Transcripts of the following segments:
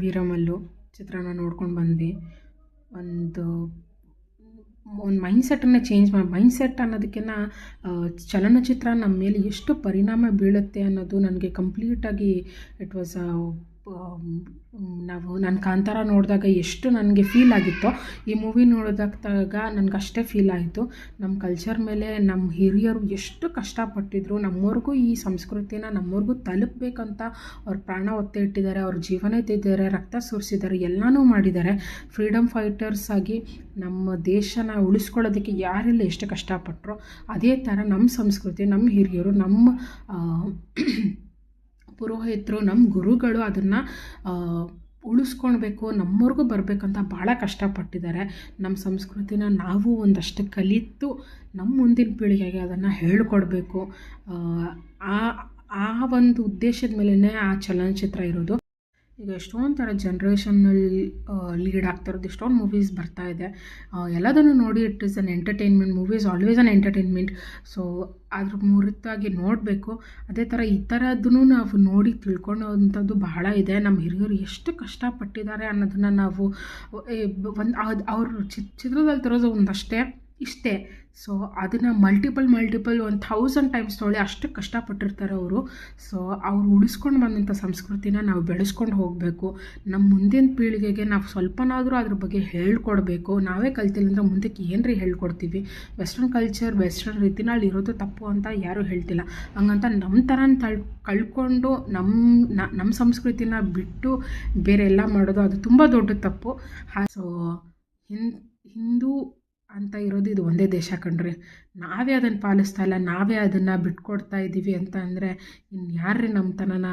ವೀರಮಲ್ಲು ಚಿತ್ರನ ನೋಡ್ಕೊಂಡು ಬಂದ್ವಿ. ಒಂದು ಮೈಂಡ್ಸೆಟ್ಟನ್ನೇ ಚೇಂಜ್ ಮೈಂಡ್ಸೆಟ್ ಅನ್ನೋದಕ್ಕಿಂತ ಚಲನಚಿತ್ರ ನಮ್ಮ ಮೇಲೆ ಎಷ್ಟು ಪರಿಣಾಮ ಬೀಳುತ್ತೆ ಅನ್ನೋದು ನನಗೆ ಕಂಪ್ಲೀಟಾಗಿ ಇಟ್ ವಾಸ್ ನಾನು ಕಾಂತಾರ ನೋಡಿದಾಗ ಎಷ್ಟು ನನಗೆ ಫೀಲ್ ಆಗಿತ್ತೋ ಈ ಮೂವಿ ನೋಡಿದಾಗ ನನಗೆ ಅಷ್ಟೇ ಫೀಲ್ ಆಯಿತು. ನಮ್ಮ ಕಲ್ಚರ್ ಮೇಲೆ ನಮ್ಮ ಹಿರಿಯರು ಎಷ್ಟು ಕಷ್ಟಪಟ್ಟಿದ್ರು, ನಮ್ಮವ್ರಿಗೂ ಈ ಸಂಸ್ಕೃತಿನ ನಮ್ಮವ್ರಿಗೂ ತಲುಪಬೇಕಂತ ಅವ್ರ ಪ್ರಾಣ ಒತ್ತೆ ಇಟ್ಟಿದ್ದಾರೆ, ಅವ್ರ ಜೀವನ ತೆಗೆದಿದ್ದಾರೆ, ರಕ್ತ ಸುರಿಸಿದ್ದಾರೆ, ಎಲ್ಲನೂ ಮಾಡಿದ್ದಾರೆ. ಫ್ರೀಡಮ್ ಫೈಟರ್ಸ್ ಆಗಿ ನಮ್ಮ ದೇಶನ ಉಳಿಸ್ಕೊಳ್ಳೋದಕ್ಕೆ ಯಾರೆಲ್ಲ ಎಷ್ಟು ಕಷ್ಟಪಟ್ಟರು, ಅದೇ ಥರ ನಮ್ಮ ಸಂಸ್ಕೃತಿ, ನಮ್ಮ ಹಿರಿಯರು, ನಮ್ಮ ಪುರೋಹಿತರು, ನಮ್ಮ ಗುರುಗಳು ಅದನ್ನು ಉಳಿಸ್ಕೊಳ್ಬೇಕು, ನಮ್ಮವ್ರಿಗೂ ಬರಬೇಕಂತ ಭಾಳ ಕಷ್ಟಪಟ್ಟಿದ್ದಾರೆ. ನಮ್ಮ ಸಂಸ್ಕೃತಿನ ನಾವು ಒಂದಷ್ಟು ಕಲಿತು ನಮ್ಮ ಮುಂದಿನ ಪೀಳಿಗೆಗೆ ಅದನ್ನು ಹೇಳ್ಕೊಡ್ಬೇಕು. ಆ ಒಂದು ಉದ್ದೇಶದ ಮೇಲೇ ಆ ಚಲನಚಿತ್ರ ಇರೋದು. ಈಗ ಎಷ್ಟೊಂದು ಥರ ಜನ್ರೇಷನಲ್ಲಿ ಲೀಡ್ ಆಗ್ತಿರೋದು ಎಷ್ಟೊಂದು ಮೂವೀಸ್ ಬರ್ತಾಯಿದೆ. ಎಲ್ಲದನ್ನು ನೋಡಿ it is an entertainment. Movies always an entertainment. So ಅದ್ರ ಮೂರ್ತಾಗಿ ನೋಡಬೇಕು. ಅದೇ ಥರ ಈ ಥರದ್ದನ್ನು ನಾವು ನೋಡಿ ತಿಳ್ಕೊಳ್ಳೋವಂಥದ್ದು ಬಹಳ ಇದೆ. ನಮ್ಮ ಹಿರಿಯರು ಎಷ್ಟು ಕಷ್ಟಪಟ್ಟಿದ್ದಾರೆ ಅನ್ನೋದನ್ನು ನಾವು ಅವ್ರ ಚಿತ್ರದಲ್ಲಿ ತರೋದು ಒಂದಷ್ಟೇ ಇಷ್ಟೇ. ಸೊ ಅದನ್ನು ಮಲ್ಟಿಪಲ್ 1000 ಟೈಮ್ಸ್ ತೊಗೊಳ್ಳಿ ಅಷ್ಟು ಕಷ್ಟಪಟ್ಟಿರ್ತಾರೆ ಅವರು. ಸೊ ಅವ್ರು ಉಳಿಸ್ಕೊಂಡು ಬಂದಂಥ ಸಂಸ್ಕೃತಿನ ನಾವು ಬೆಳೆಸ್ಕೊಂಡು ಹೋಗಬೇಕು. ನಮ್ಮ ಮುಂದಿನ ಪೀಳಿಗೆಗೆ ನಾವು ಸ್ವಲ್ಪನಾದರೂ ಅದ್ರ ಬಗ್ಗೆ ಹೇಳ್ಕೊಡ್ಬೇಕು. ನಾವೇ ಕಲ್ತಿಲ್ಲ ಅಂದರೆ ಮುಂದಕ್ಕೆ ಏನ್ರಿ ಹೇಳ್ಕೊಡ್ತೀವಿ? ವೆಸ್ಟರ್ನ್ ಕಲ್ಚರ್ ವೆಸ್ಟರ್ನ್ ರೀತಿನಲ್ಲಿ ಇರೋದು ತಪ್ಪು ಅಂತ ಯಾರೂ ಹೇಳ್ತಿಲ್ಲ. ಹಂಗಂತ ನಮ್ಮ ಥರ ಕಳ್ಕೊಂಡು ನಮ್ಮ ಸಂಸ್ಕೃತಿನ ಬಿಟ್ಟು ಬೇರೆ ಎಲ್ಲ ಮಾಡೋದು ಅದು ತುಂಬ ದೊಡ್ಡ ತಪ್ಪು. ಸೊ ಹಿಂದೂ ಅಂತ ಇರೋದು ಇದು ಒಂದೇ ದೇಶ ಕಣ್ರಿ. ನಾವೇ ಅದನ್ನು ಪಾಲಿಸ್ತಾ ಇಲ್ಲ, ನಾವೇ ಅದನ್ನು ಬಿಟ್ಕೊಡ್ತಾ ಇದ್ದೀವಿ ಅಂತ ಅಂದರೆ ಇನ್ಯಾರ್ರಿ ನಮ್ಮ ತನನ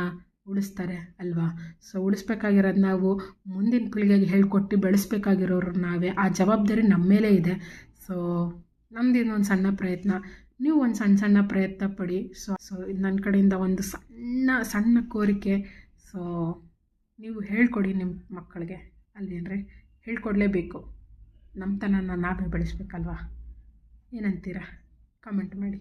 ಉಳಿಸ್ತಾರೆ ಅಲ್ವಾ? ಸೊ ಉಳಿಸ್ಬೇಕಾಗಿರೋದು ನಾವು ಮುಂದಿನ ಪೀಳಿಗೆಗೆ ಹೇಳ್ಕೊಟ್ಟು ಬೆಳೆಸ್ಬೇಕಾಗಿರೋರು ನಾವೇ. ಆ ಜವಾಬ್ದಾರಿ ನಮ್ಮ ಮೇಲೆ ಇದೆ. ಸೊ ನಮ್ದು ಇನ್ನೊಂದು ಸಣ್ಣ ಪ್ರಯತ್ನ, ನೀವು ಒಂದು ಸಣ್ಣ ಪ್ರಯತ್ನ ಪಡಿ. ಸೊ ನನ್ನ ಕಡೆಯಿಂದ ಒಂದು ಸಣ್ಣ ಕೋರಿಕೆ. ಸೊ ನೀವು ಹೇಳ್ಕೊಡಿ ನಿಮ್ಮ ಮಕ್ಕಳಿಗೆ, ಅಲ್ವೇನ್ರಿ? ಹೇಳ್ಕೊಡ್ಲೇಬೇಕು. ನಮ್ಮ ತನನ ನಾವೇ ಬೆಳೆಸ್ಬೇಕಲ್ವಾ? ಏನಂತೀರಾ? ಕಮೆಂಟ್ ಮಾಡಿ.